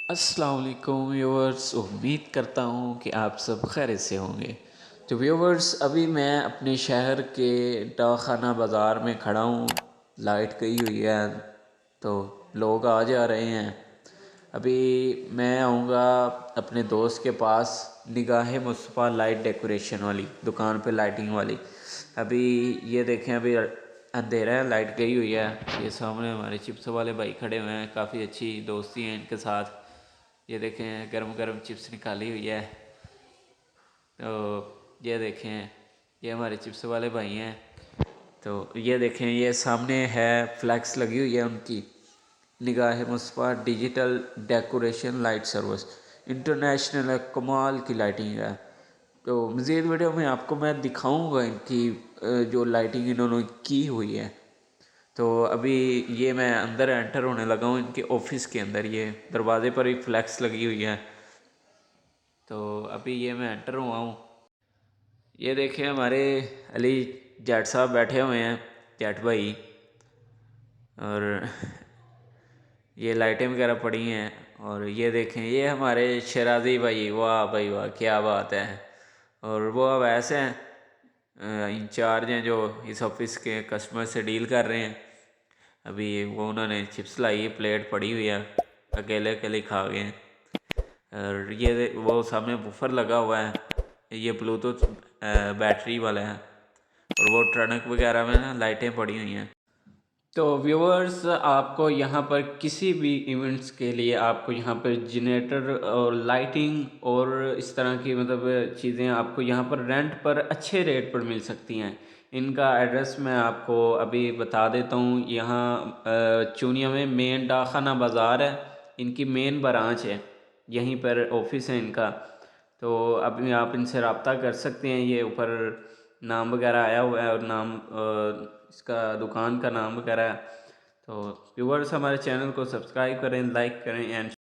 अस्सलाम वालेकुम व्यूअर्स, उम्मीद करता हूँ कि आप सब खैरियत से होंगे। तो व्यूअर्स, अभी मैं अपने शहर के दवाखाना बाज़ार में खड़ा हूँ। लाइट गई हुई है तो लोग आ जा रहे हैं। अभी मैं आऊँगा अपने दोस्त के पास, निगाह मुस्तफ़ा लाइट डेकोरेशन वाली दुकान पे, लाइटिंग वाली। अभी ये देखें, अभी अंधेरा है, लाइट गई हुई है। ये सामने हमारे चिप्स वाले भाई खड़े हुए हैं, काफ़ी अच्छी दोस्ती है इनके साथ। ये देखें, गरम गरम चिप्स निकाली हुई है। तो ये देखें, ये हमारे चिप्स वाले भाई हैं। तो ये देखें, ये सामने है फ्लैक्स लगी हुई है उनकी, निगाह Mustafa digital decoration light service international है, कमाल की लाइटिंग है। तो मज़ीद वीडियो में आपको मैं दिखाऊंगा इनकी जो लाइटिंग इन्होंने की हुई है। तो अभी ये मैं अंदर एंटर होने लगा हूँ इनके ऑफिस के अंदर। ये दरवाज़े पर ही फ्लैक्स लगी हुई है। तो अभी ये मैं एंटर हुआ हूँ। ये देखें, हमारे अली जाट साहब बैठे हुए हैं, जाट भाई। और ये लाइटें वगैरह पड़ी हैं। और ये देखें, ये हमारे शराजी भाई, वाह भाई वाह, क्या बात है। और वो अब ऐसे हैं, इंचार्ज हैं जो इस ऑफिस के कस्टमर से डील कर रहे हैं। अभी वो उन्होंने चिप्स लाई, प्लेट पड़ी हुई है, अकेले अकेले खा गए हैं। और ये वो सामने बुफर लगा हुआ है, ये ब्लूटूथ बैटरी वाला है। और वो ट्रनक वगैरह में ना लाइटें पड़ी हुई हैं। तो व्यूअर्स, आपको यहाँ पर किसी भी इवेंट्स के लिए आपको यहाँ पर जनरेटर और लाइटिंग और इस तरह की मतलब चीज़ें आपको यहाँ पर रेंट पर अच्छे रेट पर मिल सकती हैं। इनका एड्रेस मैं आपको अभी बता देता हूँ। यहाँ चूनिया में मेन डाखाना बाज़ार है, इनकी मेन ब्रांच है, यहीं पर ऑफिस है इनका। तो अभी आप इनसे रब्ता कर सकते हैं। ये ऊपर नाम वगैरह आया हुआ है और नाम इसका दुकान का नाम वगैरह है। तो व्यूअर्स, हमारे चैनल को सब्सक्राइब करें, लाइक करें एंड